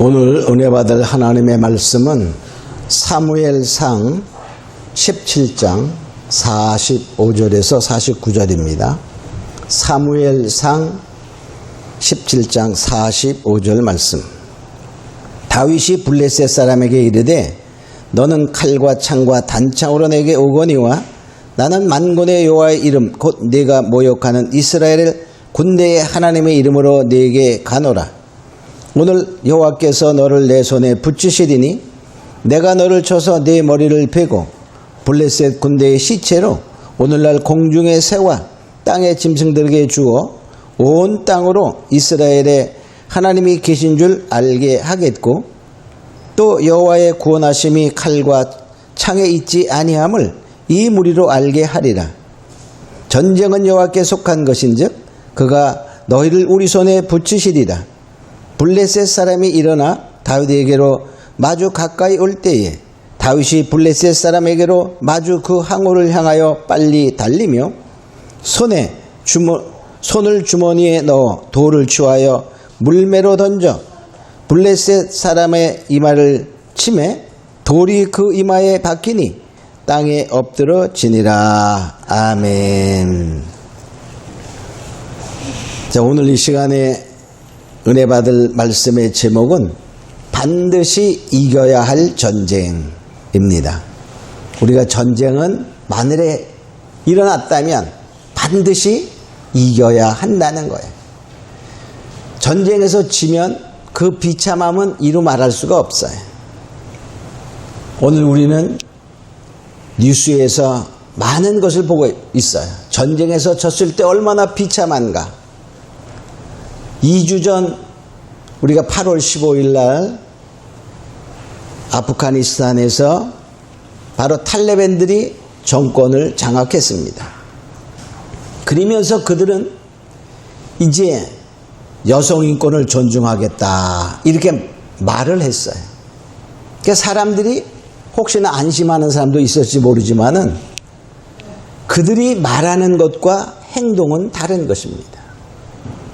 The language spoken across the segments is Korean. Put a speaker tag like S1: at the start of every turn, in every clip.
S1: 오늘 은혜 받을 하나님의 말씀은 사무엘상 17장 45절에서 49절입니다. 사무엘상 17장 45절 말씀. 다윗이 블레셋 사람에게 이르되 너는 칼과 창과 단창으로 내게 오거니와 나는 만군의 여호와의 이름 곧 네가 모욕하는 이스라엘의 군대의 하나님의 이름으로 네게 가노라. 오늘 여호와께서 너를 내 손에 붙이시리니 내가 너를 쳐서 네 머리를 베고 블레셋 군대의 시체로 오늘날 공중의 새와 땅의 짐승들에게 주어 온 땅으로 이스라엘의 하나님이 계신 줄 알게 하겠고 또 여호와의 구원하심이 칼과 창에 있지 아니함을 이 무리로 알게 하리라. 전쟁은 여호와께 속한 것인즉 그가 너희를 우리 손에 붙이시리라. 블레셋 사람이 일어나 다윗에게로 마주 가까이 올 때에 다윗이 블레셋 사람에게로 마주 그 항우를 향하여 빨리 달리며 손을 주머니에 넣어 돌을 취하여 물매로 던져 블레셋 사람의 이마를 치매 돌이 그 이마에 박히니 땅에 엎드러지니라. 아멘. 자, 오늘 이 시간에 은혜 받을 말씀의 제목은 반드시 이겨야 할 전쟁입니다. 우리가 전쟁은 만일에 일어났다면 반드시 이겨야 한다는 거예요. 전쟁에서 지면 그 비참함은 이루 말할 수가 없어요. 오늘 우리는 뉴스에서 많은 것을 보고 있어요. 전쟁에서 졌을 때 얼마나 비참한가. 2주 전 우리가 8월 15일 날 아프가니스탄에서 바로 탈레반들이 정권을 장악했습니다. 그러면서 그들은 이제 여성 인권을 존중하겠다 이렇게 말을 했어요. 그러니까 사람들이 혹시나 안심하는 사람도 있을지 모르지만은 그들이 말하는 것과 행동은 다른 것입니다.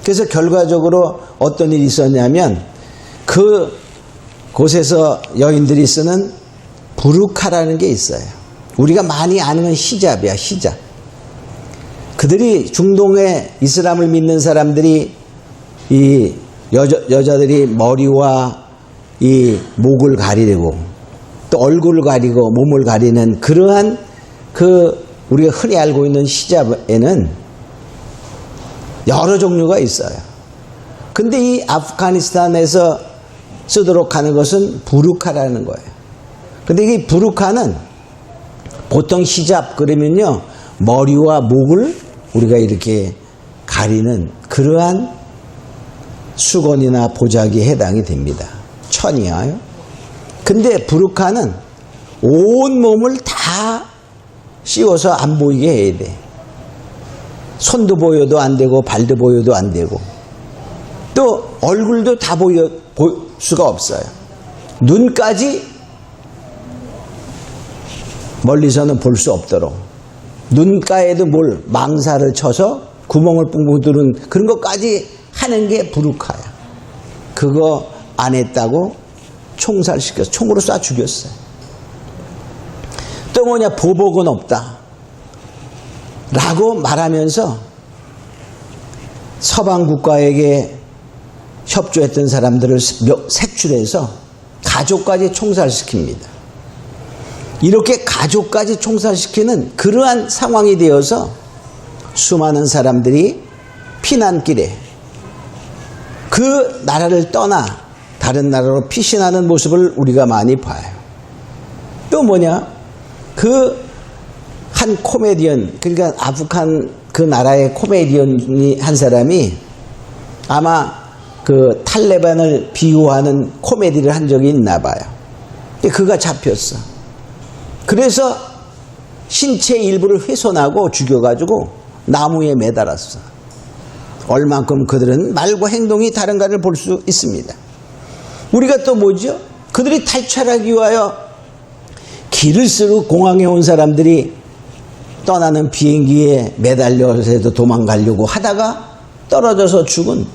S1: 그래서 결과적으로 어떤 일이 있었냐면 그 곳에서 여인들이 쓰는 부르카라는 게 있어요. 우리가 많이 아는 건 히잡이야, 히잡. 그들이 중동의 이슬람을 믿는 사람들이 이 여자들이 머리와 이 목을 가리고 또 얼굴을 가리고 몸을 가리는 그러한 그 우리가 흔히 알고 있는 히잡에는 여러 종류가 있어요. 근데 이 아프가니스탄에서 쓰도록 하는 것은 부르카라는 거예요. 근데 이 부르카는 보통 히잡 그러면요 머리와 목을 우리가 이렇게 가리는 그러한 수건이나 보자기에 해당이 됩니다. 천이야요. 근데 부르카는 온 몸을 다 씌워서 안 보이게 해야 돼. 손도 보여도 안 되고 발도 보여도 안 되고 또 얼굴도 다 보일 수가 없어요. 눈까지 멀리서는 볼 수 없도록 눈가에도 뭘 망사를 쳐서 구멍을 뻥뻥 뚫은 그런 것까지 하는 게 부르카야. 그거 안 했다고 총살시켰어. 총으로 쏴 죽였어요. 또 뭐냐, 보복은 없다 라고 말하면서 서방 국가에게 협조했던 사람들을 색출해서 가족까지 총살시킵니다. 이렇게 가족까지 총살시키는 그러한 상황이 되어서 수많은 사람들이 피난길에 그 나라를 떠나 다른 나라로 피신하는 모습을 우리가 많이 봐요. 또 뭐냐, 그 한 코미디언, 그러니까 아프간 그 나라의 코미디언이 한 사람이 아마 그 탈레반을 비유하는 코미디를 한 적이 있나 봐요. 그가 잡혔어. 그래서 신체 일부를 훼손하고 죽여가지고 나무에 매달았어. 얼만큼 그들은 말과 행동이 다른가를 볼 수 있습니다. 우리가 또 뭐죠? 그들이 탈출하기 위하여 길을 쓰고 공항에 온 사람들이 떠나는 비행기에 매달려서 도망가려고 하다가 떨어져서 죽은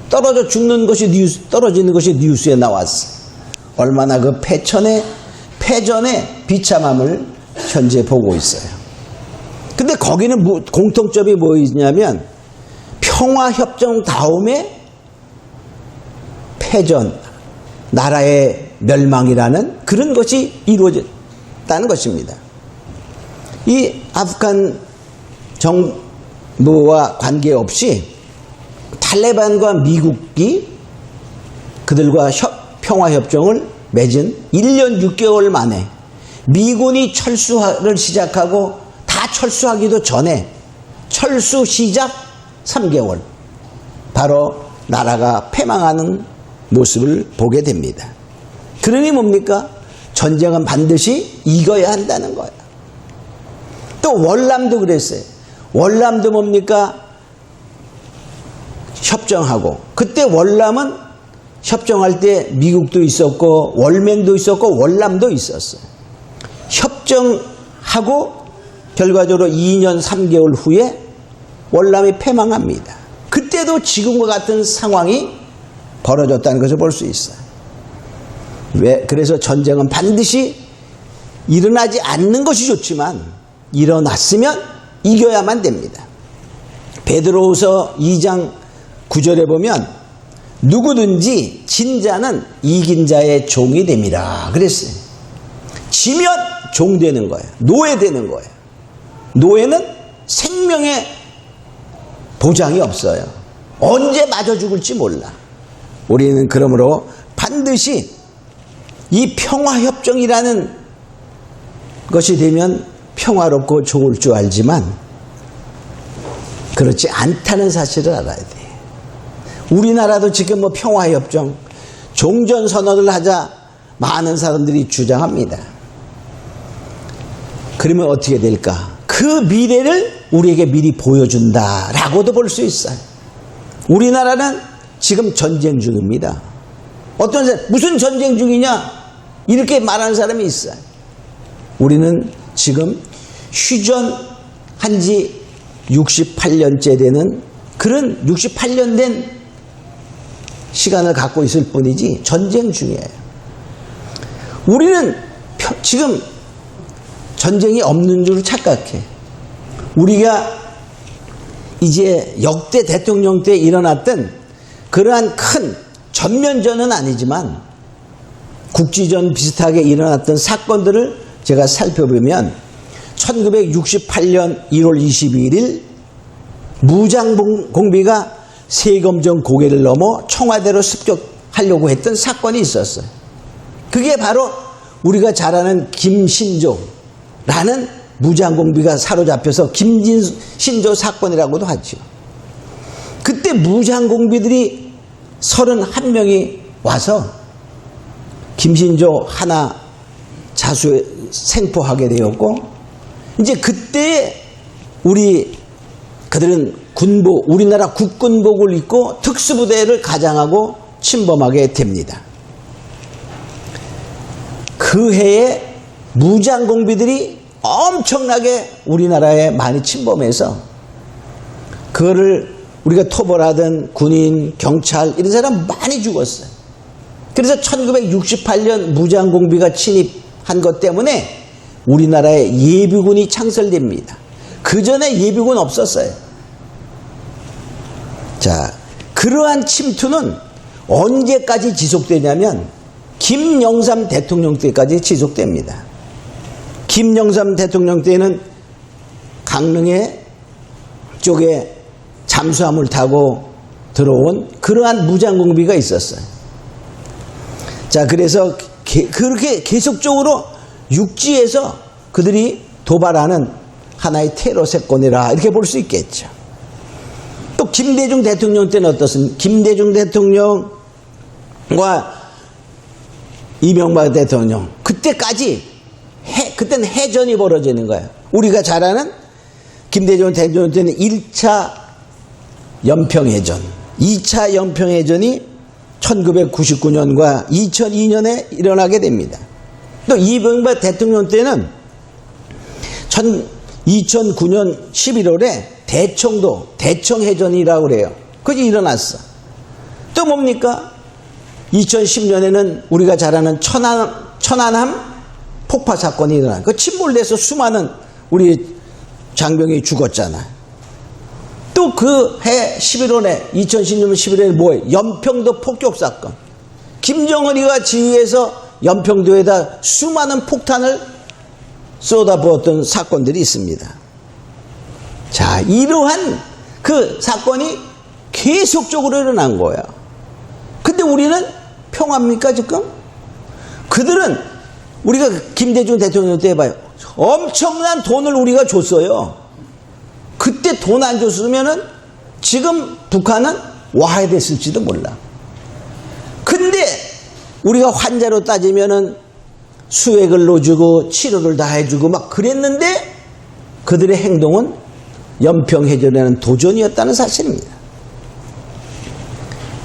S1: 떨어져 죽는 것이 떨어지는 것이 뉴스에 나왔어. 얼마나 그 패전의 비참함을 현재 보고 있어요. 근데 거기는 공통점이 뭐 있냐면 평화협정 다음에 패전, 나라의 멸망이라는 그런 것이 이루어졌다는 것입니다. 이 아프간 정부와 관계없이 탈레반과 미국이 그들과 평화협정을 맺은 1년 6개월 만에 미군이 철수를 시작하고 다 철수하기도 전에 철수 시작 3개월 바로 나라가 패망하는 모습을 보게 됩니다. 그러니 뭡니까? 전쟁은 반드시 이겨야 한다는 거예요. 또 월남도 그랬어요. 월남도 뭡니까? 협정하고 그때 월남은 협정할 때 미국도 있었고 월맹도 있었고 월남도 있었어요. 협정하고 결과적으로 2년 3개월 후에 월남이 패망합니다. 그때도 지금과 같은 상황이 벌어졌다는 것을 볼 수 있어요. 그래서 전쟁은 반드시 일어나지 않는 것이 좋지만 일어났으면 이겨야만 됩니다. 베드로후서 2장 9절에 보면 누구든지 진 자는 이긴 자의 종이 됨이라 그랬어요. 지면 종되는 거예요. 노예되는 거예요. 노예는 생명의 보장이 없어요. 언제 맞아 죽을지 몰라. 우리는 그러므로 반드시 이 평화협정이라는 것이 되면 평화롭고 좋을 줄 알지만 그렇지 않다는 사실을 알아야 돼. 우리나라도 지금 뭐 평화협정, 종전선언을 하자 많은 사람들이 주장합니다. 그러면 어떻게 될까? 그 미래를 우리에게 미리 보여준다라고도 볼 수 있어요. 우리나라는 지금 전쟁 중입니다. 어떤 사람, 무슨 전쟁 중이냐? 이렇게 말하는 사람이 있어요. 우리는 지금 휴전한 지 68년째 되는 그런 68년 된 시간을 갖고 있을 뿐이지 전쟁 중이에요. 우리는 지금 전쟁이 없는 줄 착각해. 우리가 이제 역대 대통령 때 일어났던 그러한 큰 전면전은 아니지만 국지전 비슷하게 일어났던 사건들을 제가 살펴보면 1968년 1월 22일 무장공비가 세검정 고개를 넘어 청와대로 습격하려고 했던 사건이 있었어요. 그게 바로 우리가 잘 아는 김신조라는 무장공비가 사로잡혀서 김신조 사건이라고도 하죠. 그때 무장공비들이 31명이 와서 김신조 하나 자수에 생포하게 되었고, 이제 그때 그들은 우리나라 국군복을 입고 특수부대를 가장하고 침범하게 됩니다. 그 해에 무장공비들이 엄청나게 우리나라에 많이 침범해서 그거를 우리가 토벌하던 군인, 경찰 이런 사람 많이 죽었어요. 그래서 1968년 무장공비가 침입한 것 때문에 우리나라에 예비군이 창설됩니다. 그 전에 예비군 없었어요. 자, 그러한 침투는 언제까지 지속되냐면 김영삼 대통령 때까지 지속됩니다. 김영삼 대통령 때는 강릉에 쪽에 잠수함을 타고 들어온 그러한 무장공비가 있었어요. 자, 그래서 그렇게 계속적으로 육지에서 그들이 도발하는 하나의 테러 사건이라 이렇게 볼 수 있겠죠. 또 김대중 대통령 때는 어떻습니까? 김대중 대통령과 이명박 대통령 그때까지 그때는 해전이 벌어지는 거예요. 우리가 잘 아는 김대중 대통령 때는 1차 연평해전, 2차 연평해전이 1999년과 2002년에 일어나게 됩니다. 또 이명박 대통령 때는 2009년 11월에 대청해전이라고 그래요. 그게 일어났어. 또 뭡니까? 2010년에는 우리가 잘 아는 천안함 폭파 사건이 일어난. 그 침몰돼서 수많은 우리 장병이 죽었잖아요. 또 그 해 11월에 2010년 11월에 뭐예요? 연평도 폭격 사건. 김정은이가 지휘해서 연평도에다 수많은 폭탄을 쏟아부었던 사건들이 있습니다. 자, 이러한 그 사건이 계속적으로 일어난 거야. 근데 우리는 평화입니까 지금? 그들은 우리가 김대중 대통령 때 해봐요. 엄청난 돈을 우리가 줬어요. 그때 돈 안 줬으면은 지금 북한은 와야 됐을지도 몰라. 근데 우리가 환자로 따지면은 수액을 넣어주고 치료를 다 해주고 막 그랬는데 그들의 행동은 연평해전에는 도전이었다는 사실입니다.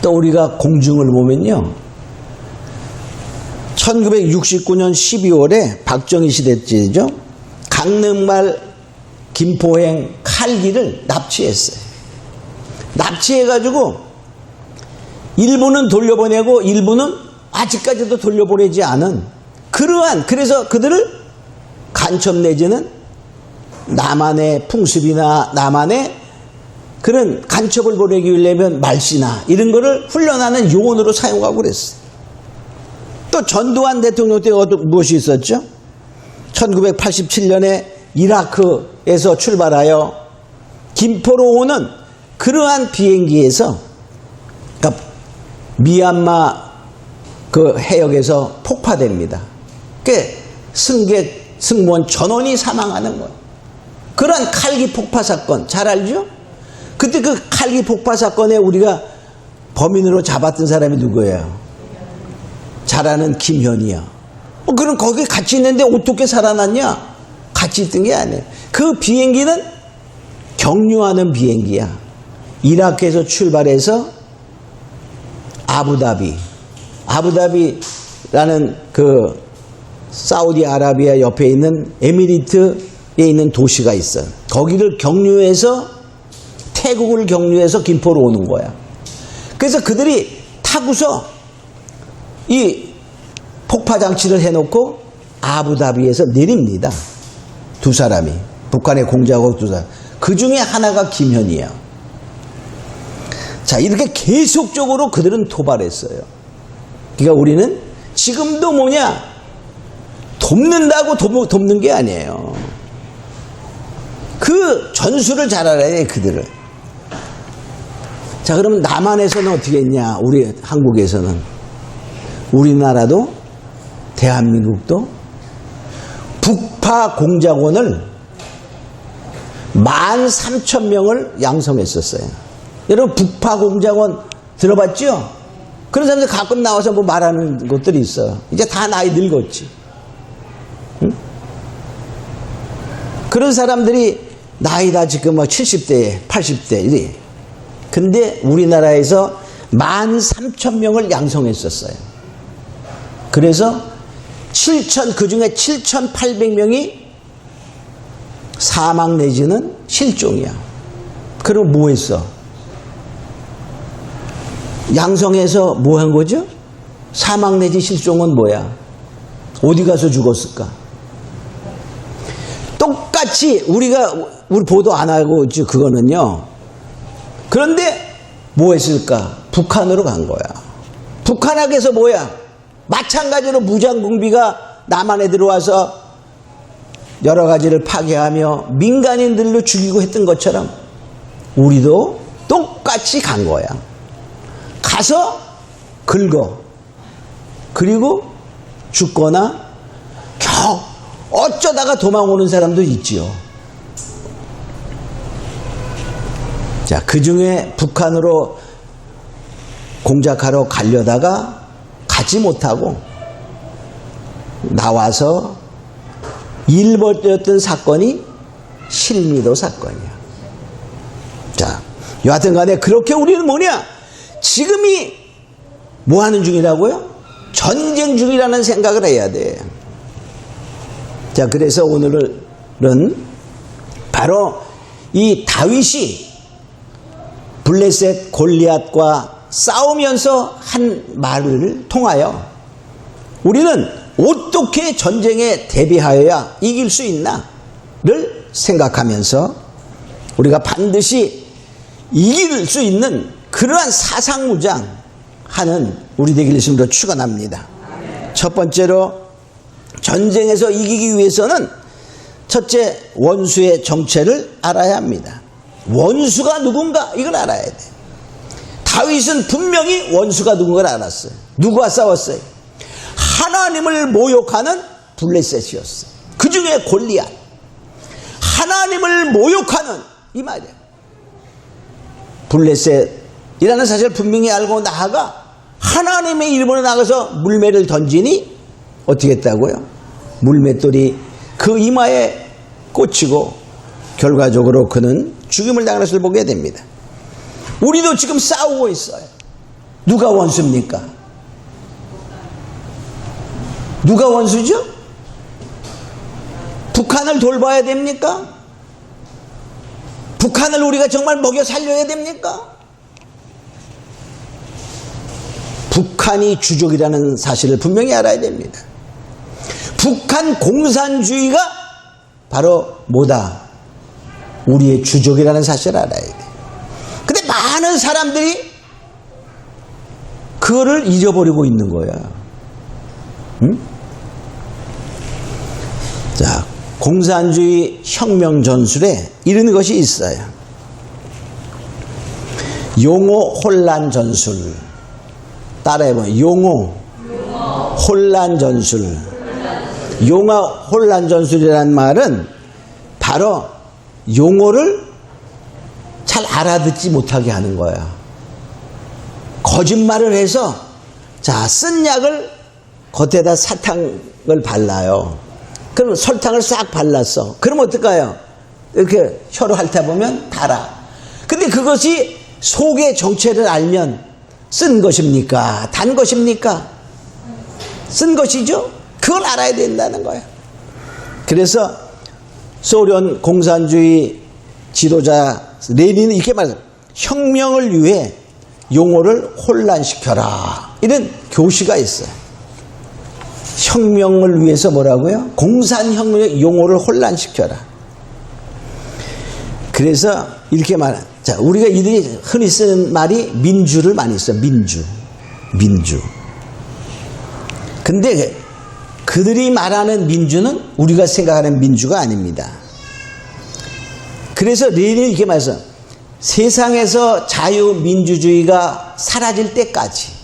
S1: 또 우리가 공중을 보면요. 1969년 12월에 박정희 시대 때죠. 강릉말 김포행 칼기를 납치했어요. 납치해가지고 일부는 돌려보내고 일부는 아직까지도 돌려보내지 않은 그러한, 그래서 그들을 간첩 내지는 남한의 풍습이나 남한의 그런 간첩을 보내기 위하면 말씨나 이런 거를 훈련하는 요원으로 사용하고 그랬어요. 또 전두환 대통령 때 무엇이 있었죠? 1987년에 이라크에서 출발하여 김포로 오는 그러한 비행기에서 그러니까 미얀마 그 해역에서 폭파됩니다. 그 승객, 승무원 전원이 사망하는 거예요. 그러한 칼기 폭파 사건 잘 알죠? 그때 그 칼기 폭파 사건에 우리가 범인으로 잡았던 사람이 누구예요? 잘 아는 김현이야. 그럼 거기 같이 있는데 어떻게 살아났냐? 같이 있던 게 아니에요. 그 비행기는 경유하는 비행기야. 이라크에서 출발해서 아부다비라는 그 사우디아라비아 옆에 있는 에미리트에 있는 도시가 있어. 거기를 경유해서 태국을 경유해서 김포로 오는 거야. 그래서 그들이 타고서 이 폭파 장치를 해놓고 아부다비에서 내립니다. 두 사람이. 북한의 공작국 두 사람. 그 중에 하나가 김현이야. 자, 이렇게 계속적으로 그들은 도발했어요. 그러니까 우리는 지금도 뭐냐? 돕는다고 돕는 게 아니에요. 그 전술을 잘 알아야 돼, 그들을. 자, 그러면 남한에서는 어떻게 했냐? 우리 한국에서는. 우리나라도 대한민국도 북파 공작원을 13,000명을 양성했었어요. 여러분 북파 공작원 들어봤죠? 그런 사람들 가끔 나와서 뭐 말하는 것들이 있어. 이제 다 나이 늙었지. 응? 그런 사람들이 나이다 지금 뭐 70대, 80대 이래. 근데 우리나라에서 13,000명을 양성했었어요. 그래서 그 중에 7,800명이 사망 내지는 실종이야. 그럼 뭐 했어? 양성해서 뭐 한 거죠? 사망 내지 실종은 뭐야? 어디 가서 죽었을까? 똑같이 우리 보도 안 하고 있지, 그거는요. 그런데 뭐 했을까? 북한으로 간 거야. 북한에서 뭐야? 마찬가지로 무장공비가 남한에 들어와서 여러 가지를 파괴하며 민간인들로 죽이고 했던 것처럼 우리도 똑같이 간 거야. 가서 긁어. 그리고 죽거나 어쩌다가 도망오는 사람도 있지요. 자, 그 중에 북한으로 공작하러 가려다가 가지 못하고 나와서 일벌되었던 사건이 실미도 사건이야. 자, 여하튼 간에 그렇게 우리는 뭐냐? 지금이 뭐 하는 중이라고요? 전쟁 중이라는 생각을 해야 돼. 자, 그래서 오늘은 바로 이 다윗이 블레셋 골리앗과 싸우면서 한 말을 통하여 우리는 어떻게 전쟁에 대비하여야 이길 수 있나를 생각하면서 우리가 반드시 이길 수 있는 그러한 사상무장하는 우리 되길 예수님으로 축원합니다. 첫 번째로 전쟁에서 이기기 위해서는 첫째, 원수의 정체를 알아야 합니다. 원수가 누군가 이걸 알아야 돼. 다윗은 분명히 원수가 누군가를 알았어요. 누구와 싸웠어요? 하나님을 모욕하는 블레셋이었어요. 그 중에 골리앗. 하나님을 모욕하는 이 말이에요. 블레셋이라는 사실을 분명히 알고 나아가 하나님의 이름으로 나가서 물매를 던지니 어떻게 했다고요? 물맷돌이 그 이마에 꽂히고 결과적으로 그는 죽임을 당하는 것을 보게 됩니다. 우리도 지금 싸우고 있어요. 누가 원수입니까? 누가 원수죠? 북한을 돌봐야 됩니까? 북한을 우리가 정말 먹여 살려야 됩니까? 북한이 주적이라는 사실을 분명히 알아야 됩니다. 북한 공산주의가 바로 뭐다? 우리의 주적이라는 사실을 알아야 돼. 근데 많은 사람들이 그거를 잊어버리고 있는 거야. 응? 자, 공산주의 혁명 전술에 이런 것이 있어요. 용호 혼란 전술. 따라해보면 용호 혼란 전술. 용호 혼란 전술이라는 말은 바로 용어를 잘 알아듣지 못하게 하는 거야. 거짓말을 해서 자, 쓴 약을 겉에다 사탕을 발라요. 그럼 설탕을 싹 발랐어. 그럼 어떨까요? 이렇게 혀로 핥아보면 달아. 근데 그것이 속의 정체를 알면 쓴 것입니까? 단 것입니까? 쓴 것이죠? 그걸 알아야 된다는 거예요. 그래서 소련 공산주의 지도자 레닌은 이렇게 말해요. 혁명을 위해 용어를 혼란시켜라. 이런 교시가 있어요. 혁명을 위해서 뭐라고요? 공산혁명의 용어를 혼란시켜라. 그래서 이렇게 말해요. 자, 우리가 이들이 흔히 쓰는 말이 민주를 많이 써요. 민주. 근데 그들이 말하는 민주는 우리가 생각하는 민주가 아닙니다. 그래서 레닌이 이렇게 말해서 세상에서 자유민주주의가 사라질 때까지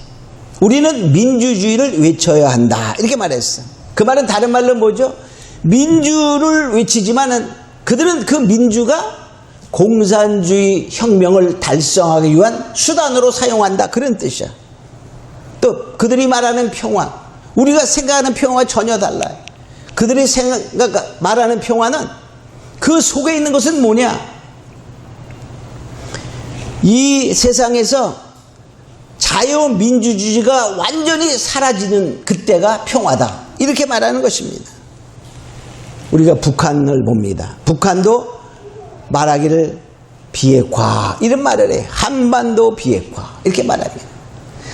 S1: 우리는 민주주의를 외쳐야 한다. 이렇게 말했어요. 그 말은 다른 말로 뭐죠? 민주를 외치지만은 그들은 그 민주가 공산주의 혁명을 달성하기 위한 수단으로 사용한다. 그런 뜻이야. 또 그들이 말하는 평화, 우리가 생각하는 평화와 전혀 달라요. 그들이 말하는 평화는 그 속에 있는 것은 뭐냐? 이 세상에서 자유민주주의가 완전히 사라지는 그때가 평화다. 이렇게 말하는 것입니다. 우리가 북한을 봅니다. 북한도 말하기를 비핵화 이런 말을 해. 한반도 비핵화 이렇게 말합니다.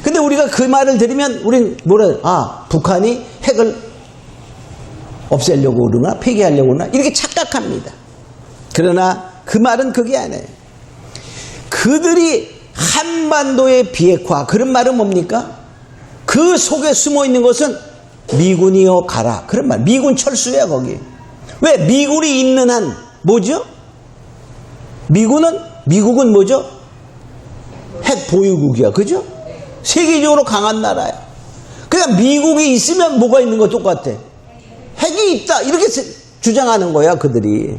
S1: 근데 우리가 그 말을 들으면 우린 뭐라? 아, 북한이 핵을 없애려고 그러나 폐기하려고 그러나 이렇게 착각합니다. 그러나 그 말은 그게 아니에요. 그들이 한반도의 비핵화 그런 말은 뭡니까? 그 속에 숨어 있는 것은 미군이여 가라 그런 말. 미군 철수야 거기. 왜? 미군이 있는 한 뭐죠? 미국은 뭐죠? 핵 보유국이야. 그죠? 세계적으로 강한 나라야. 그러니까 미국이 있으면 뭐가 있는 거 똑같아. 핵이 있다. 이렇게 주장하는 거야, 그들이.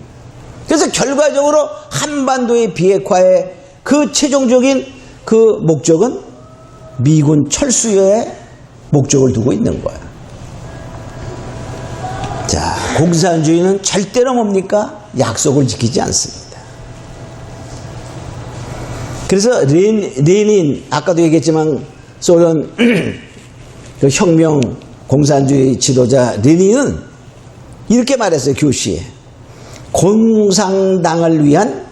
S1: 그래서 결과적으로 한반도의 비핵화의 그 최종적인 그 목적은 미군 철수의 목적을 두고 있는 거야. 자, 공산주의는 절대로 뭡니까? 약속을 지키지 않습니다. 그래서 레닌 아까도 얘기했지만 소련 그 혁명 공산주의 지도자 레닌은 이렇게 말했어요. 교시에. 공산당을 위한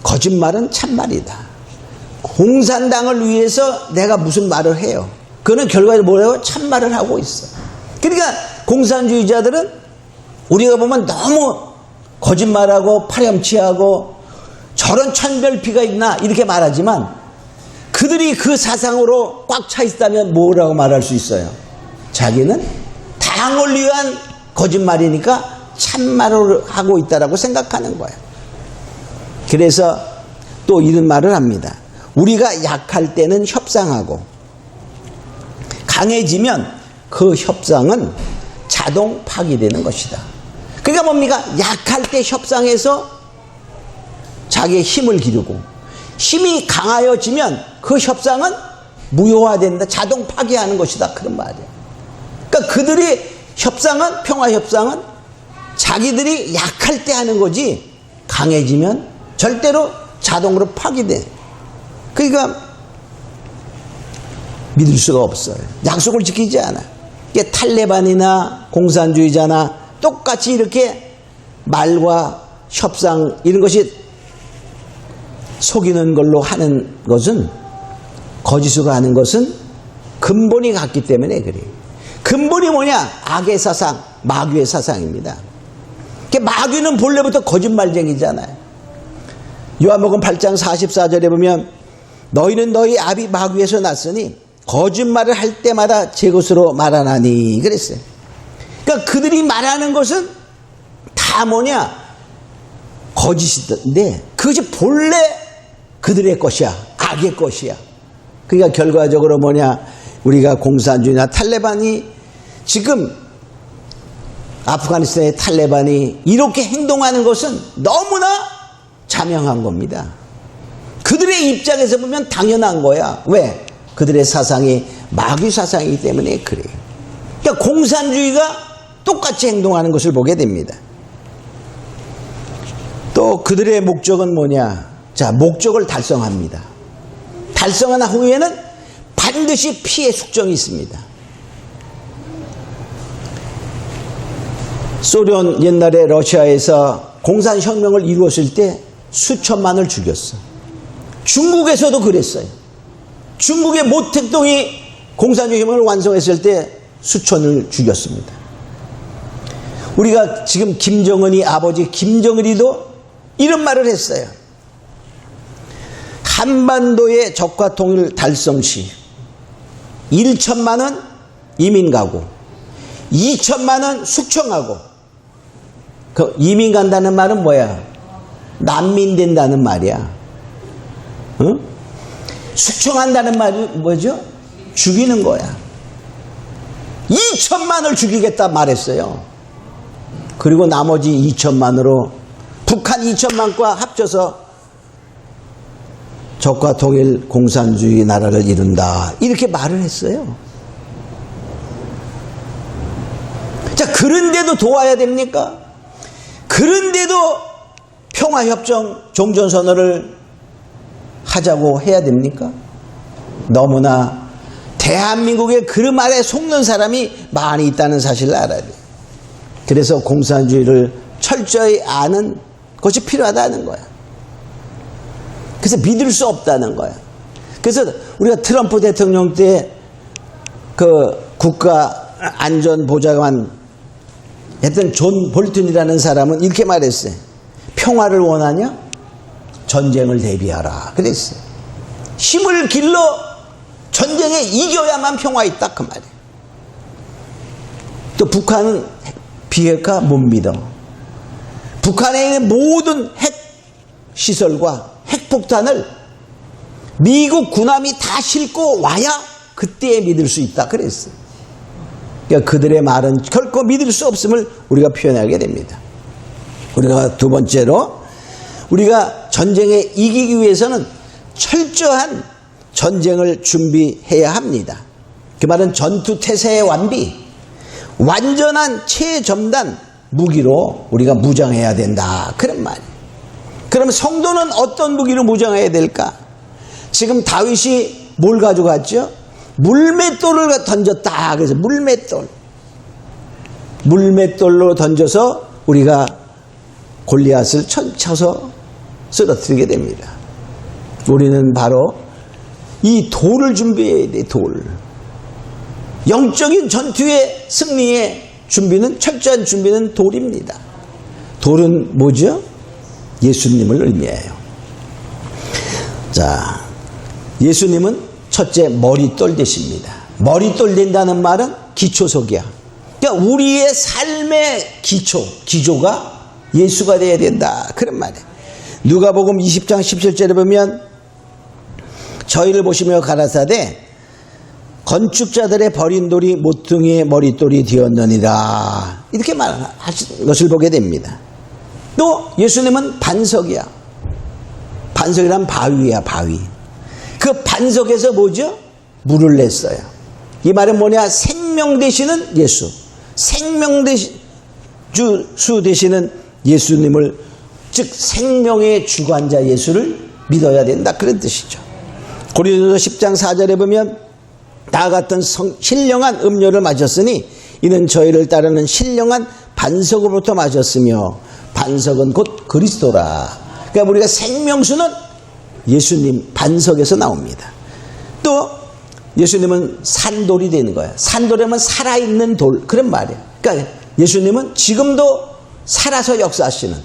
S1: 거짓말은 참말이다. 공산당을 위해서 내가 무슨 말을 해요. 그거는 결과적으로 뭐라고? 참말을 하고 있어. 그러니까 공산주의자들은 우리가 보면 너무 거짓말하고 파렴치하고 저런 천별피가 있나 이렇게 말하지만 그들이 그 사상으로 꽉 차 있다면 뭐라고 말할 수 있어요? 자기는 당을 위한 거짓말이니까 참말을 하고 있다라고 생각하는 거예요. 그래서 또 이런 말을 합니다. 우리가 약할 때는 협상하고 강해지면 그 협상은 자동 파기되는 것이다. 그러니까 뭡니까? 약할 때 협상해서 자기의 힘을 기르고 힘이 강하여지면 그 협상은 무효화된다. 자동 파기하는 것이다. 그런 말이에요. 그러니까 그들이 협상은 평화협상은 자기들이 약할 때 하는 거지 강해지면 절대로 자동으로 파기돼. 그러니까 믿을 수가 없어요. 약속을 지키지 않아. 이게 탈레반이나 공산주의자나 똑같이 이렇게 말과 협상 이런 것이 속이는 걸로 하는 것은 거짓으로 하는 것은 근본이 같기 때문에 그래요. 근본이 뭐냐? 악의 사상, 마귀의 사상입니다. 마귀는 본래부터 거짓말쟁이잖아요. 요한복음 8장 44절에 보면 너희는 너희 아비 마귀에서 났으니 거짓말을 할 때마다 제 것으로 말하나니 그랬어요. 그러니까 그들이 말하는 것은 다 뭐냐? 거짓인데 그것이 본래 그들의 것이야. 악의 것이야. 그러니까 결과적으로 뭐냐? 우리가 공산주의나 탈레반이 지금 아프가니스탄의 탈레반이 이렇게 행동하는 것은 너무나 자명한 겁니다. 그들의 입장에서 보면 당연한 거야. 왜? 그들의 사상이 마귀 사상이기 때문에 그래요. 그러니까 공산주의가 똑같이 행동하는 것을 보게 됩니다. 또 그들의 목적은 뭐냐? 자, 목적을 달성합니다. 달성한 후에는 반드시 피해 숙정이 있습니다. 소련 옛날에 러시아에서 공산혁명을 이루었을 때 수천만을 죽였어. 중국에서도 그랬어요. 중국의 모택동이 공산혁명을 완성했을 때 수천을 죽였습니다. 우리가 지금 김정은이 아버지 김정일이도 이런 말을 했어요. 한반도의 적과 통일 달성 시 1천만 원 이민 가고 2천만 원 숙청하고 그 이민 간다는 말은 뭐야? 난민 된다는 말이야. 응? 숙청한다는 말이 뭐죠? 죽이는 거야. 2천만을 죽이겠다 말했어요. 그리고 나머지 2천만으로 북한 2천만과 합쳐서 적과 통일 공산주의 나라를 이룬다. 이렇게 말을 했어요. 자, 그런데도 도와야 됩니까? 그런데도 평화협정 종전선언을 하자고 해야 됩니까? 너무나 대한민국의 그 말에 속는 사람이 많이 있다는 사실을 알아야 돼요. 그래서 공산주의를 철저히 아는 것이 필요하다는 거야. 그래서 믿을 수 없다는 거야. 그래서 우리가 트럼프 대통령 때 그 국가안전보좌관 했던 존 볼튼이라는 사람은 이렇게 말했어요. 평화를 원하냐? 전쟁을 대비하라. 그랬어요. 힘을 길러 전쟁에 이겨야만 평화 있다. 그 말이에요. 또 북한은 비핵화 못 믿어. 북한에 있는 모든 핵시설과 핵폭탄을 미국 군함이 다 싣고 와야 그때 믿을 수 있다. 그랬어요. 그러니까 그들의 말은 결코 믿을 수 없음을 우리가 표현하게 됩니다. 우리가 두 번째로 우리가 전쟁에 이기기 위해서는 철저한 전쟁을 준비해야 합니다. 그 말은 전투태세의 완비, 완전한 최첨단 무기로 우리가 무장해야 된다. 그런 말이에요. 그러면 성도는 어떤 무기로 무장해야 될까? 지금 다윗이 뭘 가져갔죠? 물맷돌을 던졌다. 그래서 물맷돌로 던져서 우리가 골리앗을 쳐서 쓰러뜨리게 됩니다. 우리는 바로 이 돌을 준비해야 돼, 돌. 영적인 전투의 승리의 준비는, 철저한 준비는 돌입니다. 돌은 뭐죠? 예수님을 의미해요. 자, 예수님은 첫째 머릿돌 되십니다. 머릿돌 된다는 말은 기초석이야. 그러니까 우리의 삶의 기조가 예수가 되어야 된다, 그런 말이에요. 누가복음 20장 17절에 보면 저희를 보시며 가라사대 건축자들의 버린 돌이 모퉁이의 머릿돌이 되었느니라, 이렇게 말하신 것을 보게 됩니다. 또 예수님은 반석이야. 반석이란 바위야, 바위. 그 반석에서 뭐죠? 물을 냈어요. 이 말은 뭐냐? 생명 되시는 예수, 생명 주 되시는 예수님을, 즉 생명의 주관자 예수를 믿어야 된다, 그런 뜻이죠. 고린도서 10장 4절에 보면 다 같은 신령한 음료를 마셨으니 이는 저희를 따르는 신령한 반석으로부터 마셨으며 반석은 곧 그리스도라. 그러니까 우리가 생명수는 예수님 반석에서 나옵니다. 또 예수님은 산돌이 되는 거예요. 산돌이면 살아있는 돌, 그런 말이에요. 그러니까 예수님은 지금도 살아서 역사하시는,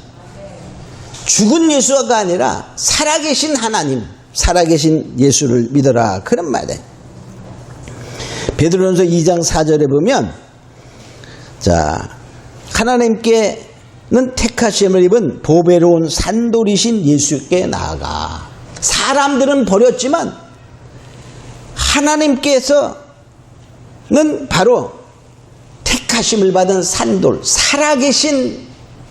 S1: 죽은 예수가 아니라 살아계신 하나님, 살아계신 예수를 믿어라, 그런 말이에요. 베드로전서 2장 4절에 보면, 자, 하나님께는 택하심을 입은 보배로운 산돌이신 예수께 나아가. 사람들은 버렸지만 하나님께서는 바로 택하심을 받은 산돌,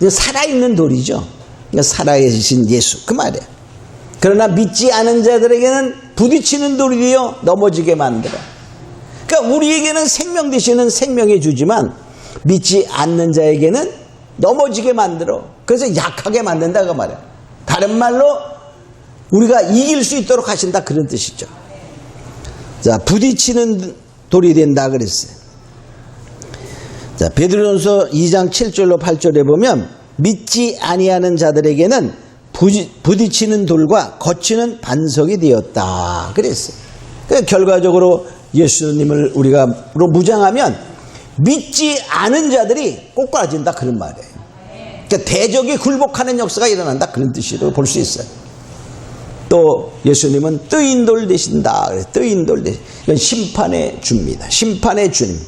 S1: 살아있는 돌이죠. 그러니까 살아계신 예수, 그 말이에요. 그러나 믿지 않은 자들에게는 부딪히는 돌이 되어 넘어지게 만들어. 그러니까 우리에게는 생명 되시는 생명의 주지만 믿지 않는 자에게는 넘어지게 만들어. 그래서 약하게 만든다, 그 말이에요. 다른 말로 우리가 이길 수 있도록 하신다, 그런 뜻이죠. 자, 부딪히는 돌이 된다 그랬어요. 자, 베드로전서 2장 7절로 8절에 보면 믿지 아니하는 자들에게는 부딪히는 돌과 거치는 반석이 되었다 그랬어요. 그러니까 결과적으로 예수님을 우리가 무장하면 믿지 않은 자들이 꼬꾸라진다, 그런 말이에요. 그러니까 대적이 굴복하는 역사가 일어난다, 그런 뜻으로 볼 수 있어요. 또 예수님은 뜨인 돌 되신다. 뜨인 돌 되신, 이건 심판의 주입니다. 심판의 주님.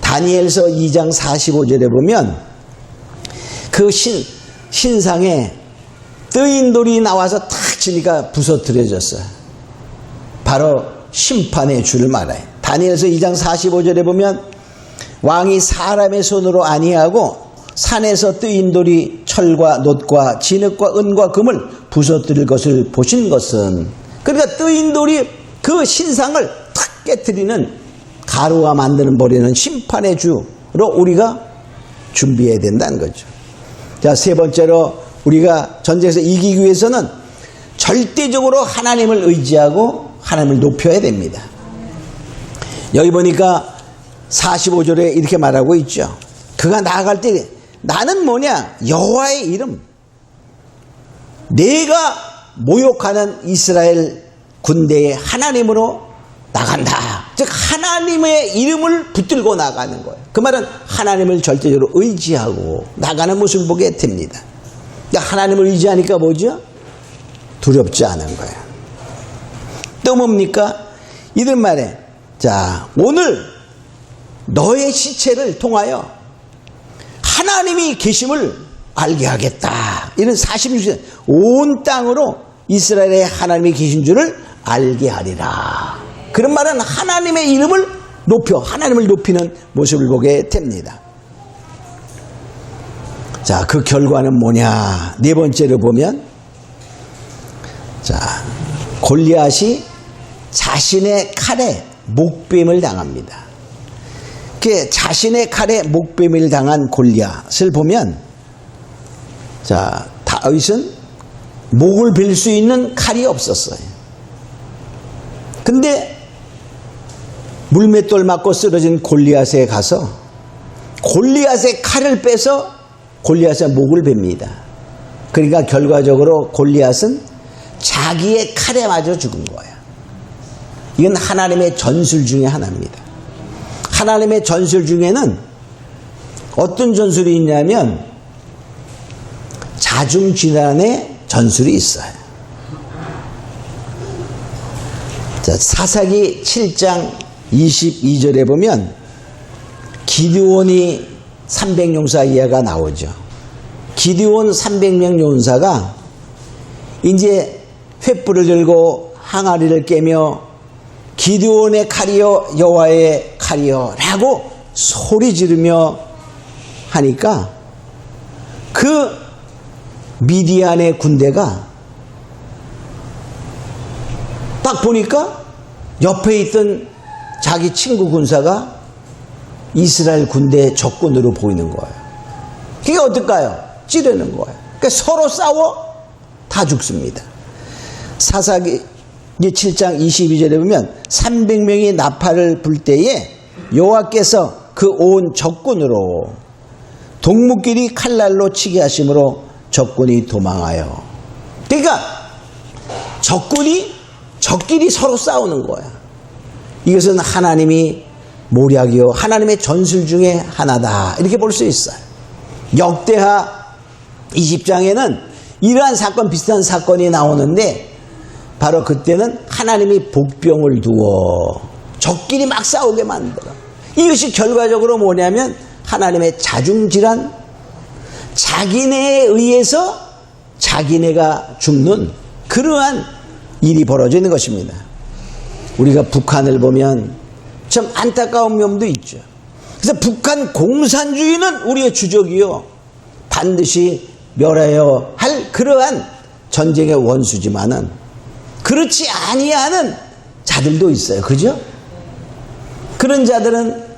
S1: 다니엘서 2장 45절에 보면 그 신상에 뜨인 돌이 나와서 탁 치니까 부서뜨려졌어요. 바로 심판의 주를 말해요. 다니엘서 2장 45절에 보면 왕이 사람의 손으로 아니하고 산에서 뜨인 돌이 철과 놋과 진흙과 은과 금을 부서뜨릴 것을 보신 것은, 그러니까 뜨인 돌이 그 신상을 탁 깨뜨리는, 가루와 만드는 버리는 심판의 주로 우리가 준비해야 된다는 거죠. 자, 세 번째로 우리가 전쟁에서 이기기 위해서는 절대적으로 하나님을 의지하고 하나님을 높여야 됩니다. 여기 보니까 45절에 이렇게 말하고 있죠. 그가 나아갈 때 나는 뭐냐? 여호와의 이름, 내가 모욕하는 이스라엘 군대의 하나님으로 나간다. 즉 하나님의 이름을 붙들고 나가는 거예요. 그 말은 하나님을 절대적으로 의지하고 나가는 모습을 보게 됩니다. 그러니까 하나님을 의지하니까 뭐죠? 두렵지 않은 거예요. 또 뭡니까? 이들 말에, 자, 오늘 너의 시체를 통하여 하나님이 계심을 알게 하겠다. 이런 46절, 온 땅으로 이스라엘의 하나님이 계신 줄을 알게 하리라. 그런 말은 하나님의 이름을 높여, 하나님을 높이는 모습을 보게 됩니다. 자, 그 결과는 뭐냐? 네 번째로 보면, 자, 골리앗이 자신의 칼에 목뱀을 당합니다. 그 자신의 칼에 목뱀을 당한 골리앗을 보면, 자, 다윗은 목을 벨 수 있는 칼이 없었어요. 근데 물맷돌 맞고 쓰러진 골리앗에 가서 골리앗의 칼을 빼서 골리앗의 목을 뱁니다. 그러니까 결과적으로 골리앗은 자기의 칼에 맞아 죽은 거예요. 이건 하나님의 전술 중에 하나입니다. 하나님의 전술 중에는 어떤 전술이 있냐면 자중질환의 전술이 있어요. 자, 사사기 7장 22절에 보면 기드온이 300용사 이야기가 나오죠. 기드온 300명 용사가 이제 횃불을 들고 항아리를 깨며 기드온의 칼이여 여호와의 칼이여 라고 소리 지르며 하니까 그 미디안의 군대가 딱 보니까 옆에 있던 자기 친구 군사가 이스라엘 군대의 적군으로 보이는 거예요. 그게 어떨까요? 찌르는 거예요. 그러니까 서로 싸워 다 죽습니다. 사사기 7장 22절에 보면 300명이 나팔을 불 때에 여호와께서 그 온 적군으로 동무끼리 칼날로 치게 하심으로 적군이 도망하여. 그러니까 적끼리 서로 싸우는 거야. 이것은 하나님이 모략이요 하나님의 전술 중에 하나다 이렇게 볼 수 있어요. 역대하 20장에는 이러한 사건 비슷한 사건이 나오는데 바로 그때는 하나님이 복병을 두어 적끼리 막 싸우게 만들어. 이것이 결과적으로 뭐냐면 하나님의 자중질환, 자기네에 의해서 자기네가 죽는 그러한 일이 벌어져 있는 것입니다. 우리가 북한을 보면 참 안타까운 면도 있죠. 그래서 북한 공산주의는 우리의 주적이요 반드시 멸해야 할 그러한 전쟁의 원수지만은 그렇지 아니하는 자들도 있어요. 그죠? 그런 자들은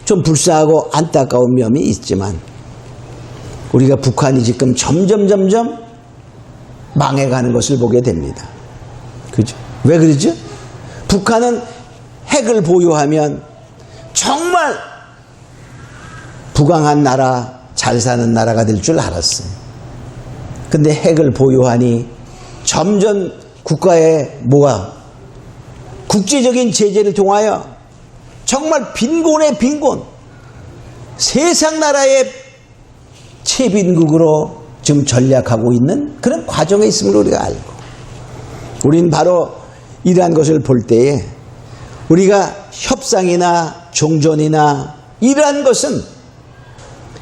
S1: 좀 불쌍하고 안타까운 면이 있지만 우리가 북한이 지금 점점 망해가는 것을 보게 됩니다. 그죠? 왜 그러죠? 북한은 핵을 보유하면 정말 부강한 나라, 잘 사는 나라가 될 줄 알았어요. 근데 핵을 보유하니 점점 국가의 국제적인 제재를 통하여 정말 빈곤의 빈곤, 세상 나라의 최빈국으로 지금 전략하고 있는 그런 과정에 있음을 우리가 알고, 우리는 바로 이러한 것을 볼 때에 우리가 협상이나 종전이나 이러한 것은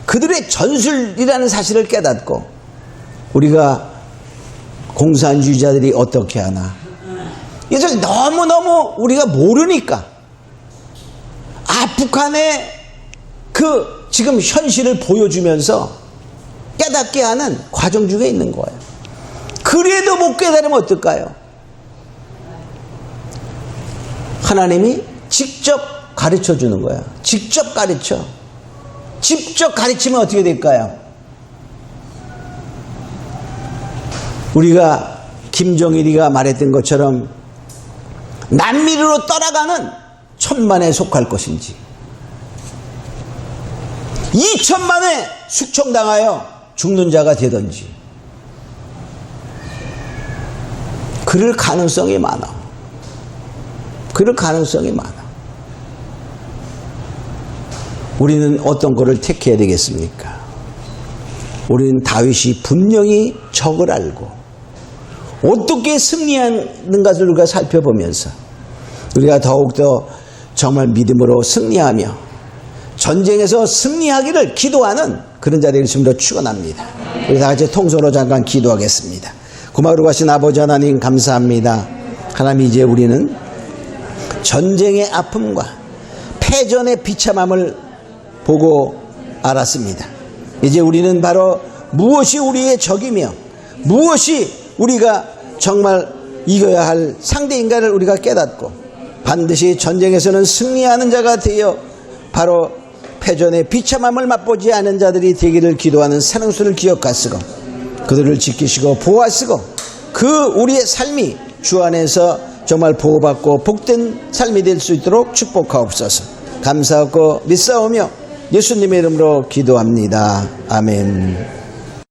S1: 그들의 전술이라는 사실을 깨닫고 우리가 공산주의자들이 어떻게 하나 이것을 너무너무 우리가 모르니까 북한의 그 지금 현실을 보여주면서 깨닫게 하는 과정 중에 있는 거예요. 그래도 못 깨달으면 어떨까요? 하나님이 직접 가르쳐 주는 거예요. 직접 가르치면 어떻게 될까요? 우리가 김정일이가 말했던 것처럼 남미로 떠나가는 천만에 속할 것인지 2천만에 숙청당하여 죽는 자가 되든지 그럴 가능성이 많아. 우리는 어떤 거를 택해야 되겠습니까? 우리는 다윗이 분명히 적을 알고 어떻게 승리하는가를 우리가 살펴보면서 우리가 더욱더 정말 믿음으로 승리하며 전쟁에서 승리하기를 기도하는 그런 자들이 있음으로 축원합니다. 우리 다 같이 통성으로 잠깐 기도하겠습니다. 고마우로 가신 아버지 하나님 감사합니다. 하나님, 이제 우리는 전쟁의 아픔과 패전의 비참함을 보고 알았습니다. 이제 우리는 바로 무엇이 우리의 적이며 무엇이 우리가 정말 이겨야 할 상대인가를 우리가 깨닫고 반드시 전쟁에서는 승리하는 자가 되어 바로 패전의 비참함을 맛보지 않은 자들이 되기를 기도하는 사랑수를 기억하시고 그들을 지키시고 보호하시고 그 우리의 삶이 주 안에서 정말 보호받고 복된 삶이 될 수 있도록 축복하옵소서. 감사하고 믿사오며 예수님의 이름으로 기도합니다. 아멘.